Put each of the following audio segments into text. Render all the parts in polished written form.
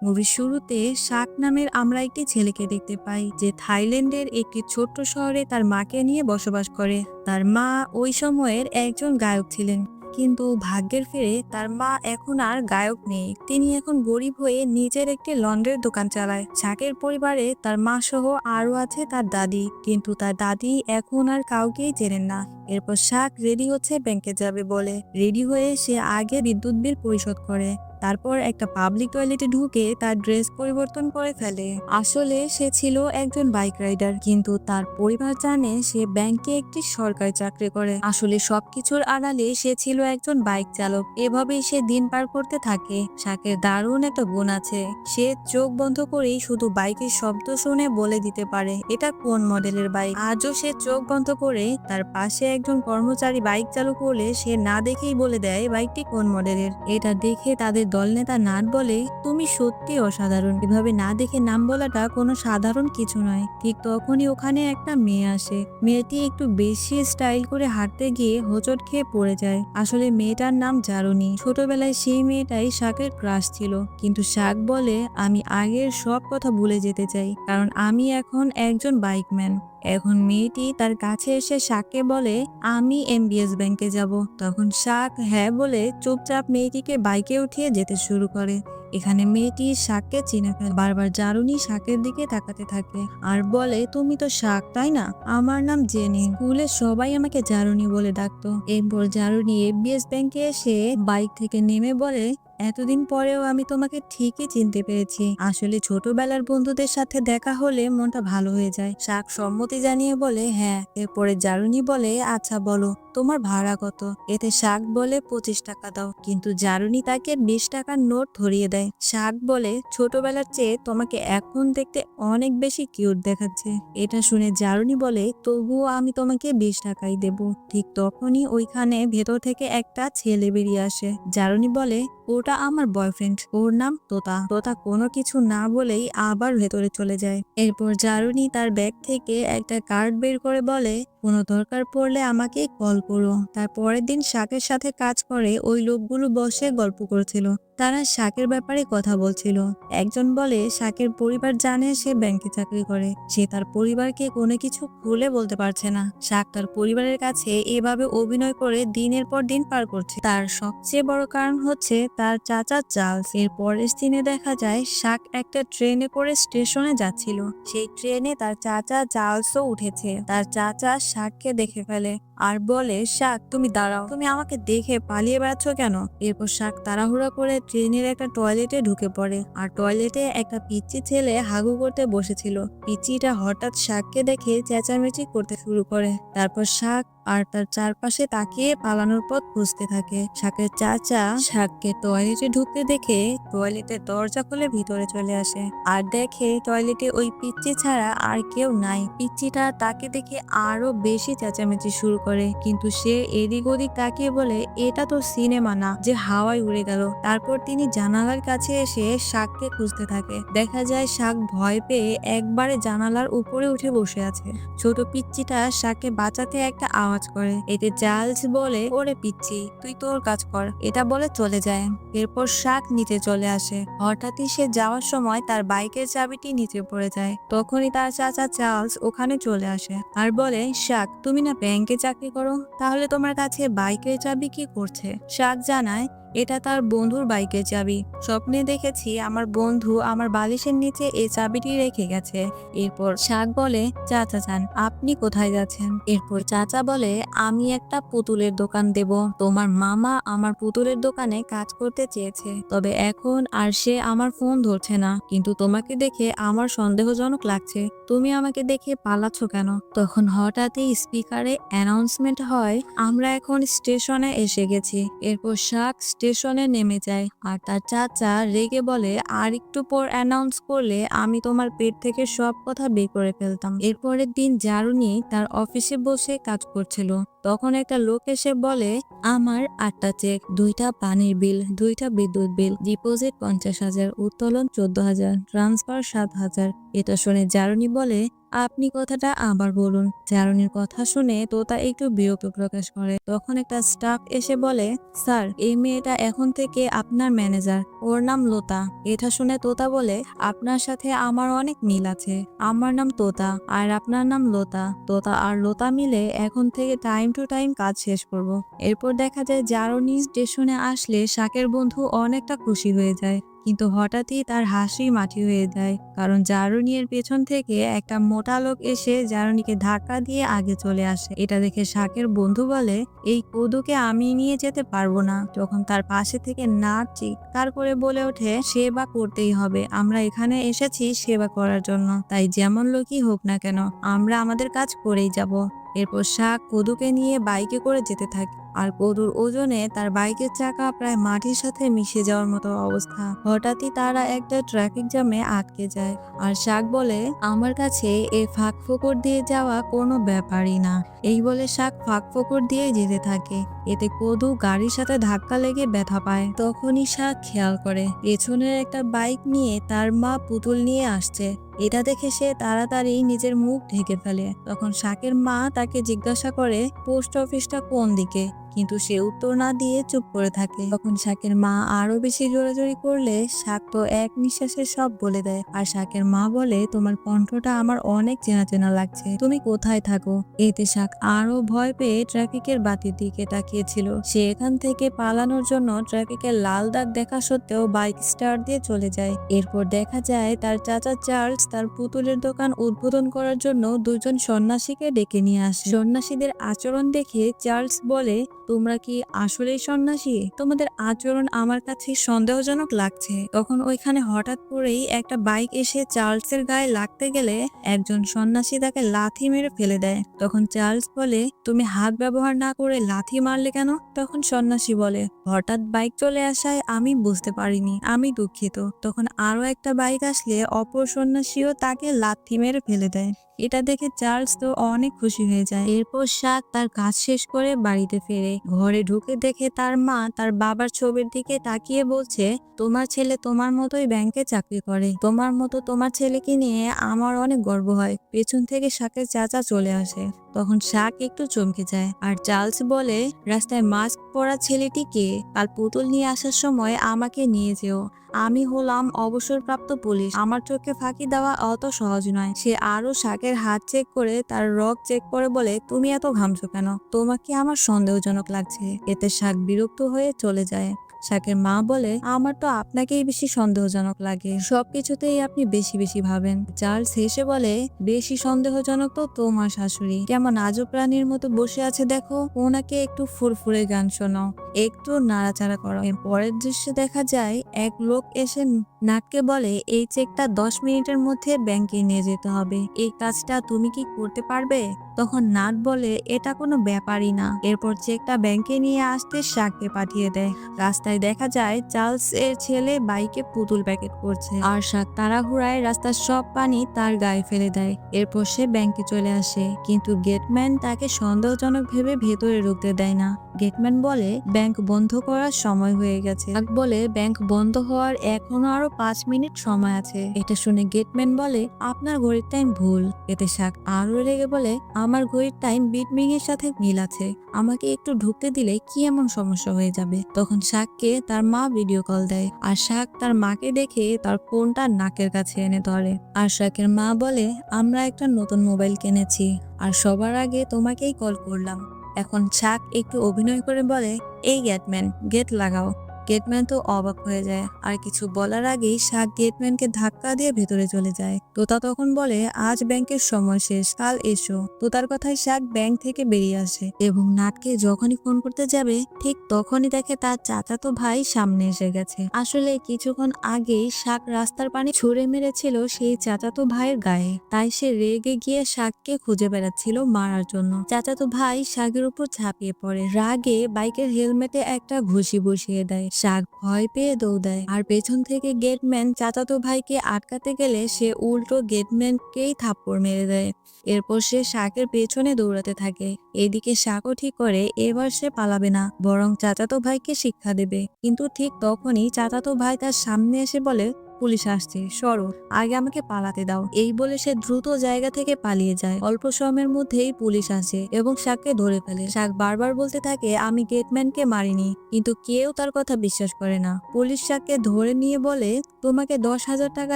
মুভির শুরুতে শাক নামের আমরা একটি ছেলেকে দেখতে পাই যে থাইল্যান্ডের একটি ছোট্ট শহরে তার মাকে নিয়ে বসবাস করে। তার মা ওই সময়ের একজন গায়ক ছিলেন, কিন্তু ভাগ্যের ফেরে তার মা এখন আর গায়ক নেই। তিনি এখন গরিব হয়ে নিজের একটি লন্ড্রির দোকান চালায়। শাকের পরিবারে তার মা সহ আরও আছে তার দাদি, কিন্তু তার দাদি এখন আর কাউকেই চেনেন না। এরপর শাক রেডি হচ্ছে ব্যাংকে যাবে বলে। রেডি হয়ে সে আগে বিদ্যুৎ বিল পরিশোধ করে, তারপর একটা পাবলিক টয়লেটে ঢুকে তার ড্রেস পরিবর্তন করে ফেলে। আসলে সে ছিল একজন বাইক রাইডার, কিন্তু তার পরিবার জানে সে ব্যাংকে একটি সরকারি চাকরি করে। আসলে সবকিছুর আড়ালে সে ছিল একজন বাইক চালক। এভাবেই সে দিন পার করতে থাকে। শাকের দারুণ একটা গুণ আছে, সে চোখ বন্ধ করেই শুধু বাইকের শব্দ শুনে বলে দিতে পারে এটা কোন মডেলের বাইক। আজও সে চোখ বন্ধ করে তার পাশে একজন কর্মচারী বাইক চালু করলে সে না দেখেই বলে দেয় বাইকটি কোন মডেলের। এটা দেখে তাদের দলনেতা নাট বলে, তুমি সত্যি অসাধারণ। এভাবে না দেখে নাম বলাটা কোনো সাধারণ কিছু নয়। ঠিক তখনই ওখানে একটা মেয়ে আসে। মেয়েটি একটু বেশি স্টাইল করে হাঁটতে গিয়ে হোঁচট খেয়ে পড়ে যায়। আসলে মেয়েটার নাম জারুনি। ছোটবেলায় সেই মেয়েটাই শাকের ক্রাশ ছিল, কিন্তু শাক বলে, আমি আগের সব কথা ভুলে যেতে চাই, কারণ আমি এখন একজন বাইকম্যান। এখন মেয়েটি তার কাছে এসে শাককে বলে, আমি এমবিএস ব্যাংকে যাব। তখন শাক হ্যাঁ বলে চুপচাপ মেয়েটিকে বাইকে উঠিয়ে যেতে শুরু করে। এখানে মেয়েটি শাককে চিনে ফেলে। বারবার জারুনি শাকের দিকে তাকাতে থাকে আর বলে, তুমি তো শাক তাই না? আমার নাম জেনি, স্কুলে সবাই আমাকে জারুনি বলে ডাকতো। এরপর জারুনি এমবিএস ব্যাংকে এসে বাইক থেকে নেমে বলে, এতদিন পরেও আমি তোমাকে ঠিকই চিনতে পেরেছি। আসলে ছোটবেলার বন্ধুদের সাথে দেখা হলে মনটা ভালো হয়ে যায়। শাক সম্মতি জানিয়ে বলে হ্যাঁ। এরপরে জারুনি বলে, আচ্ছা বলো তোমার ভাড়া কত? এতে শাক বলে 25 টাকা দাও, কিন্তু জারুনি তাকে 20 টাকার নোট ধরিয়ে দেয়। শাক বলে, ছোটবেলার চেয়ে তোমাকে এখন দেখতে অনেক বেশি কিউট দেখাচ্ছে। এটা শুনে জারুনি বলে, তবুও আমি তোমাকে 20 টাকাই দেব। ঠিক তখনই ওইখানে ভেতর থেকে একটা ছেলে বেরিয়ে আসে। জারুনি বলে, ওটা আমার বয়ফ্রেন্ড, ওর নাম তোতা। তোতা কোনো কিছু না বলেই আবার ভেতরে চলে যায়। এরপর জারুনি তার ব্যাগ থেকে একটা কার্ড বের করে বলে, কোনো দরকার পড়লে আমাকে কল করো। তার পরের দিন শাকের সাথে কাজ করে ওই লোকগুলো বসে গল্প করছিল। তারা শাকের ব্যাপারে কথা বলছিল। একজন বলে, শাকের পরিবার জানে সে ব্যাংকে চাকরি করে, সে তার পরিবারকে কোনো কিছু খুলে বলতে পারছে না। শাক তার পরিবারের কাছে এভাবে অভিনয় করে দিনের পর দিন পার করছে। তার সবচেয়ে বড় কারণ হচ্ছে তার চাচা চার্লস। এর পরের দিনে দেখা যায় শাক একটা ট্রেনে করে স্টেশনে যাচ্ছিল। সেই ট্রেনে তার চাচা চার্লসও উঠেছে। তার চাচা শাককে দেখে ফেলে আর বলে, শাক তুমি দাঁড়াও, তুমি আমাকে দেখে পালিয়ে বেড়াচ্ছ কেন? এরপর শাক তাড়াহুড়া করে ট্রেনের একটা টয়লেটে ঢুকে পড়ে, আর টয়লেটে একটা পিচ্চি ছেলে হাগু করতে বসেছিল। পিচ্চিটা হঠাৎ শাককে দেখে চেঁচামেচি করতে শুরু করে। তারপর শাক আর তার চারপাশে তাকিয়ে পালানোর পথ খুঁজতে থাকে। শাকের চাচা শাককে টয়লেটে ঢুকতে দেখে টয়লেটের দরজা খুলে ভিতরে চলে আসে আর দেখে টয়লেটে ওই পিচ্চি ছাড়া আর কেউ নাই। পিচ্চিটা তাকে দেখে আরো বেশি চেঁচামেচি শুরু করে, কিন্তু সে এদিক ওদিক তাকিয়ে বলে, এটা তো সিনেমা না যে হাওয়ায় উড়ে গেল। তারপর তিনি জানালার কাছে এসে শাককে খুঁজতে থাকে। দেখা যায় শাক ভয় পেয়ে একবারে জানালার উপরে উঠে বসে আছে। ছোট পিচ্চিটা শাককে বাঁচাতে একটা আওয়াজ করে। এতে চার্লস বলে, ওরে পিচ্চি, তুই তোর কাজ কর, এটা বলে চলে যায়। এরপর শাক নিচে চলে আসে। হঠাৎই সে যাওয়ার সময় তার বাইকের চাবিটি নিচে পড়ে যায়। তখনই তার চাচা চার্লস ওখানে চলে আসে আর বলে, শাক তুমি না ব্যাংকে চাকরি করো, তাহলে তোমার কাছে বাইকের চাবি কি করছে? শাক জানায়, এটা তার বন্ধুর বাইকের চাবি। স্বপ্নে দেখেছি আমার বন্ধু আমার বালিশের নিচে এই চাবিটি রেখে গেছে। এরপর শাক বলে, চাচা যান, আপনি কোথায় যাচ্ছেন? এরপর চাচা বলে, আমি একটা পুতুলের দোকান দেব। তোমার মামা আমার পুতুলের দোকানে কাজ করতে চেয়েছে, তবে এখন আর সে আমার ফোন ধরছে না। কিন্তু তোমাকে দেখে আমার সন্দেহজনক লাগছে, তুমি আমাকে দেখে পালাচ্ছ কেন? তখন হঠাৎই স্পিকারে অ্যানাউন্সমেন্ট হয়, আমরা এখন স্টেশনে এসে গেছি। এরপর শাক স্টেশনে নেমে যায় আর তার চাচা রেগে বলে, আর একটু পর অ্যানাউন্স করলে আমি তোমার পেট থেকে সব কথা বের করে ফেলতাম। এরপরের দিন জারুনি তার অফিসে বসে কাজ করছিল। তখন একটা লোক এসে বলে, আমার 8টা চেক, 2টা পানির বিল, 2টা বিদ্যুৎ বিল, ডিপোজিট 50,000, উত্তোলন 14,000, ট্রান্সফার 7,000। এটা শুনে জারুনি বলে, আপনি কথাটা আবার বলুন। জারুনির কথা শুনে তোতা একটু বিরক্ত প্রকাশ করে। তখন একটা স্টাফ এসে বলে, স্যার এই মেয়েটা এখন থেকে আপনার ম্যানেজার, ওর নাম লোতা। এটা শুনে তোতা বলে, আপনার সাথে আমার অনেক মিল আছে। আমার নাম তোতা আর আপনার নাম লোতা। তোতা আর লোতা মিলে এখন থেকে টাইম টু টাইম কাজ শেষ করব। এরপর দেখা যায় জারুনি স্টেশনে আসলে শাকের বন্ধু অনেকটা খুশি হয়ে যায়, কিন্তু হঠাৎই তার হাসি মাটি হয়ে যায়, কারণ জারুনির পেছন থেকে একটা মোটা লোক এসে জারুনিকে ধাক্কা দিয়ে আগে চলে আসে। এটা দেখে শাকের বন্ধু বলে, এই কদুকে আমি নিয়ে যেতে পারবো না। তখন তার পাশে থেকে নাট চিৎকার করে বলে ওঠে, সেবা করতেই হবে, আমরা এখানে এসেছি সেবা করার জন্য, তাই যেমন লোকই হোক না কেন আমরা আমাদের কাজ করেই যাব। এরপর শাক কদুকে নিয়ে বাইকে করে যেতে থাকে, আর কদুর ওজনে তার বাইকের চাকা প্রায় মাটির সাথে মিশে যাওয়ার মতো অবস্থা। হঠাৎই তারা একটা ট্রাফিক জ্যামে আটকে যায়, আর শাক বলে, আমার কাছে এই ফাঁক ফোকর দিয়ে যাওয়া কোনো ব্যাপারই না। এই বলে শাক ফাঁক ফোকর দিয়ে যেতে থাকে। এতে কদু গাড়ির সাথে ধাক্কা লেগে ব্যথা পায়। তখনই শাক খেয়াল করে পেছনের একটা বাইক নিয়ে তার মা পুতুল নিয়ে আসছে। এটা দেখে সে তাড়াতাড়ি নিজের মুখ ঢেকে ফেলে। তখন শাকের মা তাকে জিজ্ঞাসা করে পোস্ট অফিসটা কোন দিকে, কিন্তু সে উত্তর না দিয়ে চুপ করে থাকে। তখন শাকের মা আরো বেশি জোরাজোরি করলে শাক তো এক নিঃশ্বাসে সব বলে দেয়। আর শাকের মা বলে, তোমার কণ্ঠটা আমার অনেক চেনা চেনা লাগছে, তুমি কোথায় থাকো? এতে শাক আরো ভয় পেয়ে ট্রাফিকের বাতির দিকে তাকিয়েছিল। সে এখান থেকে পালানোর জন্য ট্রাফিকের লাল দাগ দেখা সত্ত্বেও বাইক স্টার্ট দিয়ে চলে যায়। এরপর দেখা যায় তার চাচা চার্লস তার পুতুলের দোকান উদ্বোধন করার জন্য দুজন সন্ন্যাসীকে ডেকে নিয়ে আসে। সন্ন্যাসীদের আচরণ দেখে চার্লস বলে, তোমরা কি আসলেই সন্ন্যাসী? তোমাদের আচরণ আমার কাছে সন্দেহজনক লাগছে। তখন ওইখানে হঠাৎ করেই একটা বাইক এসে চার্লসের গায়ে লাগতে গেলে একজন সন্ন্যাসী তাকে লাথি মেরে ফেলে দেয়। তখন চার্লস বলে, তুমি হাত ব্যবহার না করে লাথি মারলে কেন? তখন সন্ন্যাসী বলে, হঠাৎ বাইক চলে আসায় আমি বুঝতে পারিনি, আমি দুঃখিত। তখন আরো একটা বাইক আসলে অপর সন্ন্যাসীও তাকে লাথি মেরে ফেলে দেয়। এটা দেখে চার্লস তো অনেক খুশি হয়ে যায়। এরপর শাক তার কাজ শেষ করে বাড়িতে ফেরে। ঘরে ঢুকে দেখে তার মা তার বাবার ছবির দিকে তাকিয়ে বলছে, তোমার ছেলে তোমার মতোই ব্যাংকে চাকরি করে, তোমার মতো তোমার ছেলেকে নিয়ে আমার অনেক গর্ব হয়। পেছন থেকে শাকের চাচা চলে আসে। তখন শাক একটু চমকে যায়, আর চার্লস বলে, রাস্তায় মাস্ক পরা ছেলেটি কে? কাল পুতুল নিয়ে আসার সময় আমাকে নিয়ে যেও, আমি হলাম অবসরপ্রাপ্ত পুলিশ, আমার চোখে ফাঁকি দেওয়া অত সহজ নয়। সে আরো শাকের হাত চেক করে তার রগ চেক করে বলে, তুমি এত ঘামছো কেন? তোমাকে আমার সন্দেহজনক লাগছে। এতে শাক বিরক্ত হয়ে চলে যায়। শাকের মা বলে, আমার তো আপনাকেই বেশি সন্দেহজনক লাগে, সবকিছুতেই আপনি বেশি বেশি ভাবেন। চার্লস হেসে বলে, বেশি সন্দেহজনক তো তোমার শাশুড়ি, কেমন আজব প্রাণীর মতো বসে আছে দেখো, ওনাকে একটু ফুরফুরে গান শোনাও, একটু নাড়াচাড়া করো। এর পরের দৃশ্যে দেখা যায় এক লোক এসে নাটকে বলে, এই চেকটা 10 মিনিটের মধ্যে ব্যাংকে নিয়ে যেতে হবে, এই কাজটা তুমি কি করতে পারবে? তখন নাট বলে, এটা কোনো ব্যাপারই না। এরপর চেকটা ব্যাংকে নিয়ে আসতে শাককে পাঠিয়ে দেয়। রাস্তায় দেখা যায় চার্লস এর ছেলে বাইকে পুতুল প্যাকেট করছে, আর শাক তাড়াহুড়ায় রাস্তার সব পানি তার গায়ে ফেলে দেয়। এরপর সে ব্যাংকে চলে আসে, কিন্তু গেটম্যান তাকে সন্দেহজনক ভেবে ভেতরে ঢুকতে দেয় না। গেটম্যান বলে, ব্যাংক বন্ধ করার সময় হয়ে গেছে। শাক বলে, ব্যাংক বন্ধ হওয়ার এখনো আরো 5 মিনিট সময় আছে। এটা শুনে গেটম্যান বলে, আপনার ঘড়ির টাইম ভুল। এতে শাক আরো রেগে বলে, আমার ঘড়ির টাইম বিটমিং এর সাথে মিল আছে, আমাকে একটু ঢুকতে দিলে কি এমন সমস্যা হয়ে যাবে? তখন শাককে তার মা ভিডিও কল দেয়, আর শাক তার মাকে দেখে তার ফোনটা নাকের কাছে এনে ধরে। আর শাকের মা বলে, আমরা একটা নতুন মোবাইল কিনেছি, আর সবার আগে তোমাকেই কল করলাম। এখন শাক একটু অভিনয় করে বলে, এই গেটম্যান, গেট লাগাও। গেটম্যান তো অবাক হয়ে যায়, আর কিছু বলার আগেই শাক গেটম্যানকে ধাক্কা দিয়ে ভেতরে চলে যায়। তোতা তখন বলে, আজ ব্যাংকের সময় শেষ, কাল এসো। তোতার কথায় শাক ব্যাংক থেকে বেরিয়ে আসে, এবং নাটকে যখনই ফোন করতে যাবে ঠিক তখনই দেখে তার চাচাতো ভাই সামনে এসে গেছে। আসলে কিছুক্ষণ আগেই শাক রাস্তার পানি ছুঁড়ে মেরেছিল সেই চাচাতো ভাইয়ের গায়ে, তাই সে রেগে গিয়ে শাককে খুঁজে বেড়াচ্ছিল মারার জন্য। চাচাতো ভাই শাকের উপর ঝাঁপিয়ে পড়ে, রাগে বাইকের হেলমেটে একটা ঘুষি বসিয়ে দেয়। শাক ভয় পেয়ে দৌড়ায়, আর পেছন থেকে গেটম্যান চাচাতো ভাইকে আটকাতে গেলে সে উল্টো গেটম্যানকেই থাপ্পড় মেরে দেয়। এরপর সে শাকের পেছনে দৌড়াতে থাকে। এদিকে শাকও ঠিক করে এবার সে পালাবে না, বরং চাচাতো ভাইকে শিক্ষা দেবে। কিন্তু ঠিক তখনই চাচাতো ভাই তার সামনে এসে বলে, পুলিশ আসছে, সরো, আগে আমাকে পালাতে দাও। এই বলে সে দ্রুত জায়গা থেকে পালিয়ে যায়। অল্প সময়ের মধ্যেই পুলিশ আসে এবং শাককে ধরে ফেলে। শাক বারবার বলতে থাকে আমি গেটম্যানকে মারিনি, কিন্তু কেউ তার কথা বিশ্বাস করে না। পুলিশ শাককে ধরে নিয়ে বলে তোমাকে 10,000 টাকা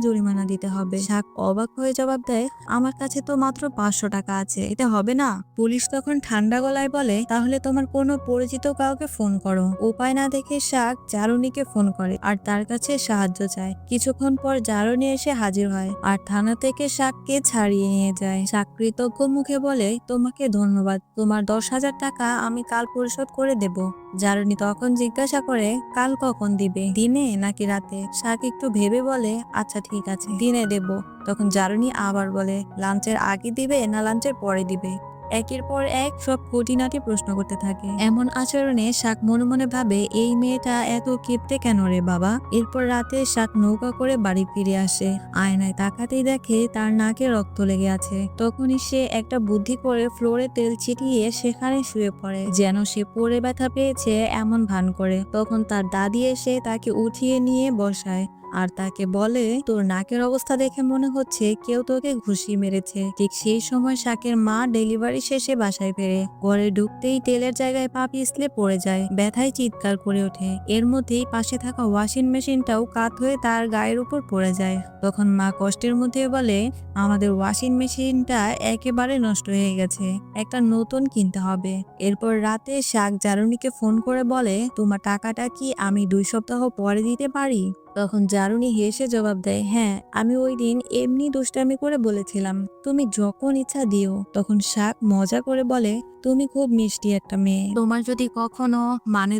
জরিমানা দিতে হবে। শাক অবাক হয়ে জবাব দেয় আমার কাছে তো মাত্র 500 টাকা আছে, এটা হবে না? পুলিশ তখন ঠান্ডা গলায় বলে তাহলে তোমার কোনো পরিচিত কাউকে ফোন করো। উপায় না দেখে শাক জারুনিকে ফোন করে আর তার কাছে সাহায্য চায়। কিছুক্ষণ পর জারুনি এসে হাজির হয় আর থানা থেকে শাককে ছাড়িয়ে নিয়ে যায়। শাক কৃতজ্ঞ মুখে বলে তোমাকে ধন্যবাদ, তোমার 10,000 টাকা আমি কাল পরিশোধ করে দেব। জারুনি তখন জিজ্ঞাসা করে কাল কখন দিবে, দিনে নাকি রাতে? শাক একটু ভেবে বলে আচ্ছা ঠিক আছে, দিনে দেব। তখন জারুনি আবার বলে লাঞ্চের আগে দিবে না লাঞ্চের পরে দিবে? একের পর এক সব খুঁটিনাটি প্রশ্ন করতে থাকে। এমন আচরণে শাক মনে মনে ভাবে এই মেয়েটা এত কিপটে কেন রে বাবা। এরপর রাতে শাক নৌকা করে বাড়ি ফিরে আসে। আয়নায় তাকাতেই দেখে তার নাকে রক্ত লেগে আছে। তখনই সে একটা বুদ্ধি করে ফ্লোরে তেল ছিটিয়ে সেখানে শুয়ে পড়ে, যেন সে পড়ে ব্যথা পেয়েছে এমন ভান করে। তখন তার দাদি এসে তাকে উঠিয়ে নিয়ে বসায় আর তাকে বলে তোর নাকের অবস্থা দেখে মনে হচ্ছে কেউ তোকে ঘুষি মেরেছে। ঠিক সেই সময় শাকের মা ডেলিভারি শেষে বাসায় ফেরে। ঘরে ঢুকতেই তেলের জায়গায় পা পিছলে পড়ে যায়, ব্যথায় চিৎকার করে ওঠে। এর মধ্যেই পাশে থাকা ওয়াশিং মেশিনটাও কাত হয়ে তার গায়ের উপর পড়ে যায়। তখন মা কষ্টের মধ্যে বলে আমাদের ওয়াশিং মেশিনটা একেবারে নষ্ট হয়ে গেছে, একটা নতুন কিনতে হবে। এরপর রাতে শাক জারুনিকে ফোন করে বলে তোমার টাকাটা কি আমি 2 সপ্তাহ পরে দিতে পারি? তখন জারুনি হেসে জবাব দেয় হ্যাঁ, আমি ওই দিন এমনি দুষ্টামি করে বলেছিলাম, তুমি যখন ইচ্ছা দিও। তখন শাক মজা করে বলে তুমি খুব মিষ্টি একটা মেয়ে, তোমার যদি কখনো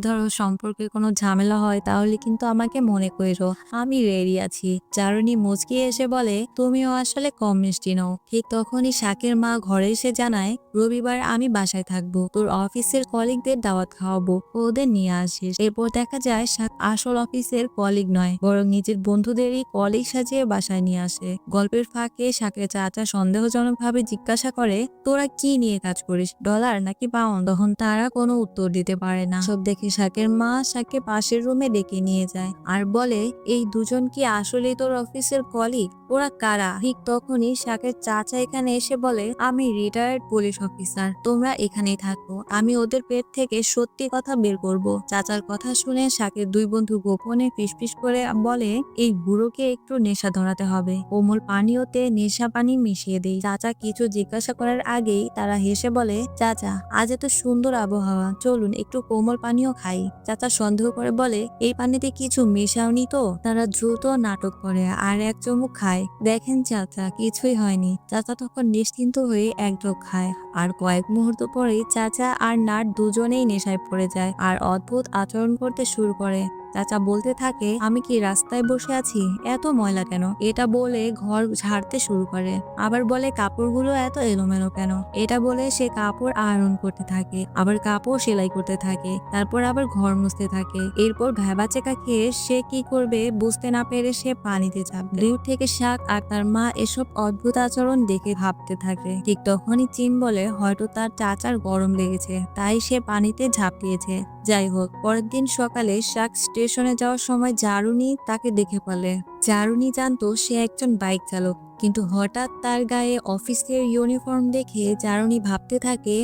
ধরো সম্পর্কে কোনো ঝামেলা হয় তাহলে কিন্তু আমাকে মনে করো, আমি রেডি আছি। জারুনি মুচকি এসে বলে তুমিও আসলে কম মিষ্টি নও। ঠিক তখনই শাকের মা ঘরে এসে জানায় রবিবার আমি বাসায় থাকবো, তোর অফিসের কলিগদের দাওয়াত খাওয়াবো, ওদের নিয়ে আসিস। এরপর দেখা যায় শাক আসল অফিসের কলিগ নয়, বরং নিজের বন্ধুদেরই কলিগ সাজিয়ে বাসায় নিয়ে আসে। গল্পের ফাঁকে শাকের চাচা সন্দেহজনকভাবে জিজ্ঞাসা করে তোরা কি নিয়ে কাজ করিস, ডলার নাকি পাউন্ড? তখন তারা কোনো উত্তর দিতে পারে না। সব দেখে শাকের মা শাককে পাশের রুমে ডেকে নিয়ে যায় আর বলে এই দুজন কি আসলেই তোর অফিসের কলিগ? ওরা কারা? ঠিক তখনই শাকের চাচা এখানে এসে বলে আমি রিটায়ার্ড পুলিশ অফিসার, তোমরা এখানেই থাকো, আমি ওদের পেট থেকে সত্যি কথা বের করব। চাচার কথা শুনে শাকের দুই বন্ধু গোপনে ফিসফিস করে বলে এই বুড়োকে একটু নেশা ধরাতে হবে, কোমল পানীয়তে নেশা পানি মিশিয়ে দেই। চাচা কিছু জিজ্ঞাসা করার আগেই তারা হেসে বলে চাচা আজ এত সুন্দর আবহাওয়া, চলুন একটু কোমল পানীয় খাই। চাচা সন্দেহ করে বলে এই পানিতে কিছু মেশাওনি তো? তারা দ্রুত নাটক করে আর এক চুমুক খায়। দেখেন চাচা কিছুই হয়নি। চাচা তখন নিশ্চিন্ত হয়ে এক ঢোক খায় আর কয়েক মুহূর্ত পরেই চাচা আর নাট দুজনেই নেশায় পড়ে যায় আর অদ্ভুত আচরণ করতে শুরু করে। চাচা বলতে থাকে আমি কি রাস্তায় বসে আছি, এত ময়লা কেন? এটা বলে ঘর ঝাড়তে শুরু করে। আবার বলে কাপড়গুলো এত এলোমেলো কেন? এটা বলে সে কাপড় আয়রন করতে থাকে, আবার কাপড় সেলাই করতে থাকে, তারপর আবার ঘর মুছতে থাকে। এরপর ভ্যাবাচেকা খেয়ে সে কি করবে বুঝতে না পেরে সে পানিতে চাপে। দূর থেকে শাক আর তার মা এসব অদ্ভুত আচরণ দেখে ভাবতে থাকে। ঠিক তখনই চিন বলে হয়তো তার চাচার গরম লেগেছে, তাই সে পানিতে ঝাঁপিয়েছে। যাই হোক, পরের দিন সকালে শাক স্টেশনে যাওয়ার সময় জারুনি তাকে দেখে ফেলে। জারুনি জানতো সে একজন বাইক চালক, কিন্তু হঠাৎ তার গায়ে অফিসের ইউনিফর্ম দেখে জারুনি ভাবতে থাকে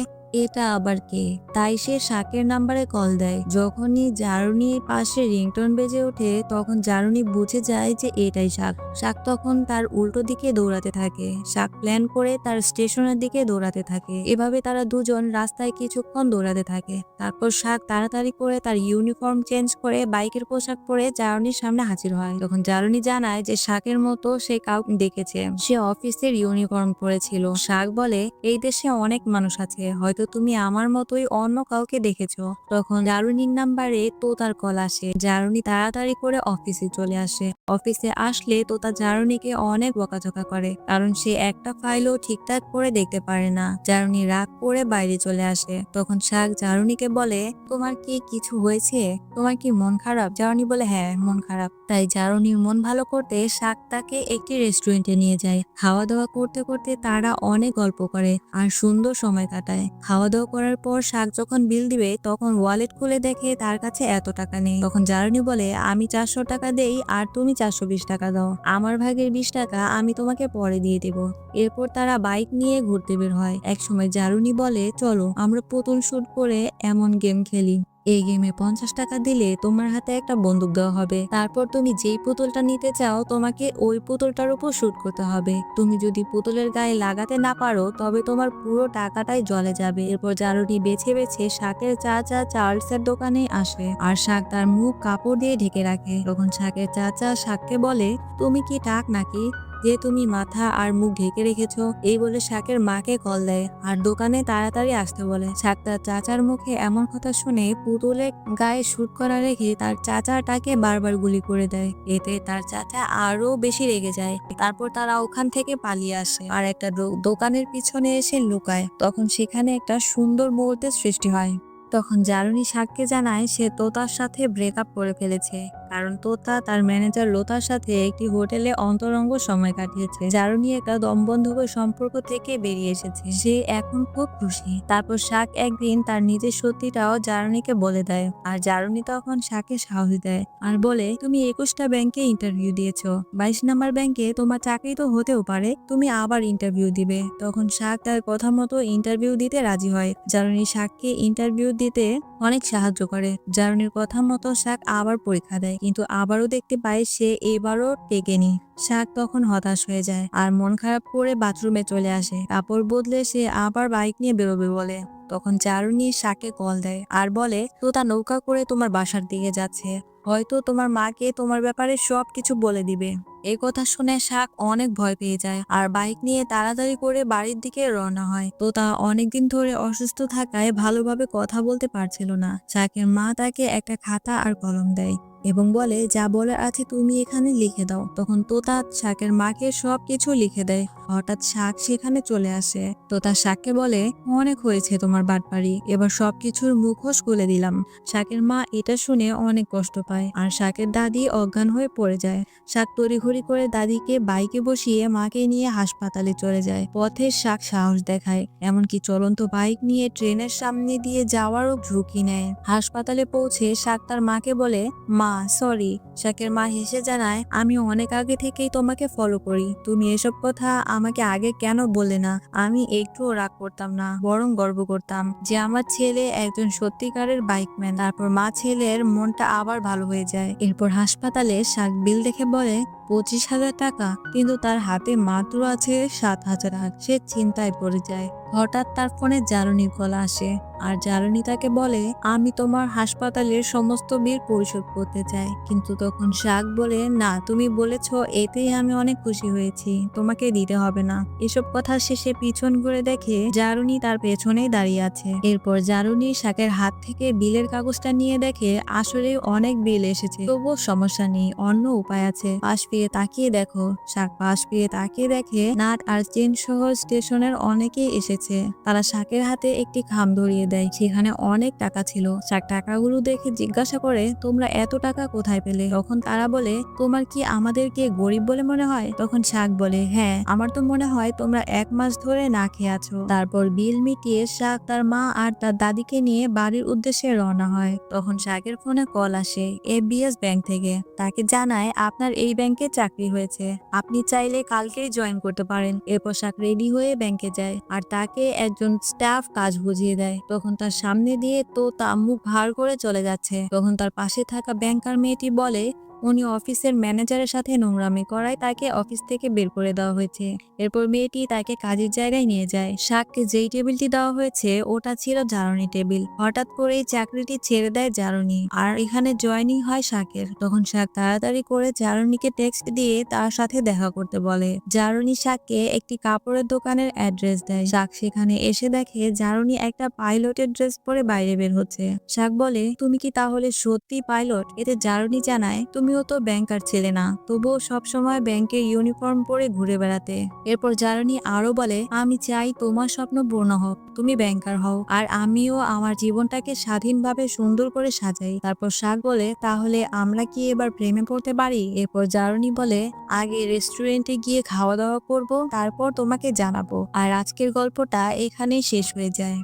এটা আবার কে। তাই সে শাকের নাম্বারে কল দেয়। যখনই জারুনির পাশে রিংটোন বেজে ওঠে তখন জারুনি বুঝে যায় যে এটাই শাক। শাক তখন তার উল্টো দিকে দৌড়াতে থাকে। শাক প্ল্যান করে তার স্টেশনের দিকে দৌড়াতে থাকে। এভাবে তারা দুজন রাস্তায় কিছুক্ষণ দৌড়াতে থাকে। তারপর শাক তাড়াতাড়ি করে তার ইউনিফর্ম চেঞ্জ করে বাইকের পোশাক পরে জারুনির সামনে হাজির হয়। তখন জারুনি জানায় যে শাকের মতো সে কাউকে দেখেছে, সে অফিসের ইউনিফর্ম পরেছিল। শাক বলে এই দেশে অনেক মানুষ আছে, হয়তো তুমি আমার মতোই অন্য কাউকে দেখেছো। তখন জারুনির নাম্বারে তোতার কল আসে। জারুনি তাড়াতাড়ি করে অফিসে চলে আসে। অফিসে আসলে তোতা জারুনিকে অনেক বকাঝকা করে, কারণ সে একটা ফাইলও ঠিকঠাক করে দেখতে পারে না। জারুনি রাগ করে বাইরে চলে আসে। তখন শাক জারুনিকে বলে তোমার কি কিছু হয়েছে, তোমার কি মন খারাপ? জারুনি বলে হ্যাঁ মন খারাপ। তাই জারুনির মন ভালো করতে শাক তাকে একটি রেস্টুরেন্টে নিয়ে যায়। খাওয়া দাওয়া করতে করতে তারা অনেক গল্প করে আর সুন্দর সময় কাটায়। খাওয়া দাওয়া করার পর শাক যখন বিল দিবে তখন ওয়ালেট খুলে দেখে তার কাছে এত টাকা নেই। তখন জারুনি বলে, আমি 400 টাকা দেই আর তুমি 420 টাকা দাও। আমার ভাগের 20 টাকা আমি তোমাকে পরে দিয়ে দেব। এরপর তারা বাইক নিয়ে ঘুরতে বের হয়। একসময় জারুনি বলে, চলো আমরা পুতুল শুট করে এমন গেম খেলি। এই গেমে 50 টাকা দিলে তোমার হাতে একটা বন্দুক দেওয়া হবে। তারপর তুমি যেই পুতুলটা নিতে চাও তোমাকে ওই পুতুলটার উপর শুট করতে হবে। তুমি যদি পুতুলের গায়ে লাগাতে না পারো তবে তোমার পুরো টাকাটাই জলে যাবে। এরপর জারুনি বেছে বেছে শাকের চাচা চার্লসের দোকানে আসে আর শাক তার মুখ কাপড় দিয়ে ঢেকে রাখে। তখন শাকের চাচা শাককে বলে, তুমি কি টাক নাকি যে তুমি মাথা আর মুখ ঢেকে রেখেছো? এই বলে শাকের মাকে কল দেয় আর দোকানে তাড়াতাড়ি আসতে বলে। শাক তার চাচার মুখে এমন কথা শুনে পুতুলের গায়ে শুট করা রেখে তার চাচাটাকে বারবার গুলি করে দেয়। এতে তার চাচা আরো বেশি রেগে যায়। তারপর তারা ওখান থেকে পালিয়ে আসে আর একটা দোকানের পিছনে এসে লুকায়। তখন সেখানে একটা সুন্দর মুহূর্তের সৃষ্টি হয়। তখন জারুনি শাককে জানায় সে তোতার সাথে ব্রেকআপ করে ফেলেছে, কারণ তোতা তার ম্যানেজার লোতার সাথে একটি হোটেলে অন্তরঙ্গ সময় কাটিয়েছে। জারুনি একটা দমবন্ধকর সম্পর্ক থেকে বেরিয়ে এসেছে, সে এখন খুব খুশি। তারপর শাক একদিন তার নিজের সত্যিটাও জারুনিকে বলে দেয় আর জারুনি তখন শাককে সাহস দেয় আর বলে, তুমি 21টা ব্যাংকে ইন্টারভিউ দিয়েছো, 22 নাম্বার ব্যাংকে তোমার চাকরি তো হতেও পারে, তুমি আবার ইন্টারভিউ দিবে। তখন শাক তার কথা মতো ইন্টারভিউ দিতে রাজি হয়। জারুনি শাককে ইন্টারভিউ দিতে অনেক সাহায্য করে। জারুনির কথা মতো শাক আবার পরীক্ষা দেয়, কিন্তু আবারও দেখতে পায় সে এবারও টেকেনি। শাক তখন হতাশ হয়ে যায় আর মন খারাপ করে বাথরুমে চলে আসে। কাপড় বদলে সে আবার বাইক নিয়ে বেরোবে বলে। তখন জারুনি শাককে কল দেয় আর বলে, তোতা নৌকা করে তোমার বাসার দিকে যাচ্ছে, হয়তো তোমার মাকে তোমার ব্যাপারে সবকিছু বলে দিবে। এই কথা শুনে শাক অনেক ভয় পেয়ে যায় আর বাইক নিয়ে তাড়াতাড়ি করে বাড়ির দিকে রওনা হয়। তোতা অনেকদিন ধরে অসুস্থ থাকায় ভালোভাবে কথা বলতে পারছিল না। শাকের মা তাকে একটা খাতা আর কলম দেয় এবং বলে, যা বলার আছে তুমি এখানে লিখে দাও। তখন তোতা শাকের মাকে সবকিছু লিখে দেয়। হঠাৎ শাক সেখানে চলে আসে। তোতা শাককে বলে, অনেক হয়েছে তোমার বাটপারি, এবার সবকিছুর মুখোশ খুলে দিলাম। শাকের মা এটা শুনে অনেক কষ্ট পায় আর শাকের দাদি অজ্ঞান হয়ে পড়ে যায়। শাক তড়িঘড়ি করে দাদিকে বাইকে বসিয়ে মাকে নিয়ে হাসপাতালে চলে যায়। পথে শাক সাহস দেখায়, এমনকি চলন্ত বাইক নিয়ে ট্রেনের সামনে দিয়ে যাওয়ারও ঝুঁকি নেয়। হাসপাতালে পৌঁছে শাক তার মাকে বলে, মা সরি। শাকের মা হেসে জানায়, আমি অনেক আগে থেকেই তোমাকে ফলো করি, তুমি এসব কথা আমাকে আগে কেন বলে না? আমি একটুও রাগ করতাম না, বরং গর্ব করতাম যে আমার ছেলে একজন সত্যিকারের বাইকম্যান। তারপর মা ছেলের মনটা আবার ভালো হয়ে যায়। এরপর হাসপাতালে শাক বিল দেখে বলে, 25,000 টাকা, কিন্তু তার হাতে মাত্র আছে 7,000 টাকা। সে চিন্তায় পড়ে যায়। হঠাৎ তার ফোনে জারুনির কল আসে আর জারুনি তাকে বলে, আমি তোমার হাসপাতালের সমস্ত বিল পরিশোধ করতে চাই। কিন্তু তখন শাক বলে, না, তুমি বলেছো এতেই আমি অনেক খুশি হয়েছি, তোমাকে দিতে হবে না। এসব কথা শেষে পিছন ঘুরে দেখে জারুনি তার পেছনেই দাঁড়িয়ে আছে। এরপর জারুনি শাকের হাত থেকে বিলের কাগজটা নিয়ে দেখে আসলে অনেক বিল এসেছে, তবুও সমস্যা নেই, অন্য উপায় আছে। পাশ ফিরে তাকিয়ে দেখো। শাক পাশ ফিরে তাকিয়ে দেখে নাট আর চেন সহ স্টেশনের অনেকেই এসেছে। তারা শাকের হাতে একটি খাম ধরিয়ে দেয়, সেখানে অনেক টাকা ছিল। শাক টাকাগুলো দেখে জিজ্ঞাসা করে, তোমরা এত টাকা কোথায় পেলে? তখন তারা বলে, তোমার কি আমাদেরকে গরিব বলে মনে হয়? তখন শাক বলে, হ্যাঁ, আমার তো মনে হয় তোমরা 1 মাস ধরে না খেয়ে আছো। তারপর বিল মিটিয়ে শাক তার মা আর তার দাদিকে নিয়ে বাড়ির উদ্দেশ্যে রওনা হয়। তখন শাকের ফোনে কল আসে এফবিএস ব্যাংক থেকে। তাকে জানায়, আপনার এই ব্যাংকে চাকরি হয়েছে, আপনি চাইলে কালকেই জয়েন করতে পারেন। এরপর শাক রেডি হয়ে ব্যাংকে যায় আর তাকে একজন স্টাফ কাজ বুঝিয়ে দেয়। তখন তার সামনে দিয়ে তা মুখ ভার করে চলে যাচ্ছে। তখন তার পাশে থাকা ব্যাংকার মেয়েটি বলে, উনি অফিসের ম্যানেজারের সাথে নোংরামি করায় তাকে অফিস থেকে বের করে দেওয়া হয়েছে। এরপর মেয়েটি তাকে কাজের জায়গায় নিয়ে যায়। শাককে যেই টেবিলটি দেওয়া হয়েছে ওটা ছিল জারুনি টেবিল। হঠাৎ করেই চাকরিটি ছেড়ে দেয় জারুনি আর এখানে জয়েনিং হয় শাকের। তখন শাক তাড়াতাড়ি করে জারুনিকে টেক্সট দিয়ে তার সাথে দেখা করতে বলে। জারুনি শাককে একটি কাপড়ের দোকানের অ্যাড্রেস দেয়। শাক সেখানে এসে দেখে জারুনি একটা পাইলটের ড্রেস পরে বাইরে বের হচ্ছে। শাক বলে, তুমি কি তাহলে সত্যি পাইলট? এতে জারুনি জানায়, তুমিও তো ব্যাংকার ছেলে না, তবুও সবসময় ব্যাংকের ইউনিফর্ম পরে ঘুরে বেড়াতে। এরপর জারুনি আরো বলে, আমি চাই তোমার স্বপ্ন পূর্ণ হোক, তুমি ব্যাংকার হও আর আমিও আমার জীবনটাকে স্বাধীনভাবে সুন্দর করে সাজাই। তারপর শাক বলে, তাহলে আমরা কি এবার প্রেমে পড়তে পারি? এরপর জারুনি বলে, আগে রেস্টুরেন্টে গিয়ে খাওয়া দাওয়া করব, তারপর তোমাকে জানাবো। আর আজকের গল্পটা এখানেই শেষ হয়ে যায়।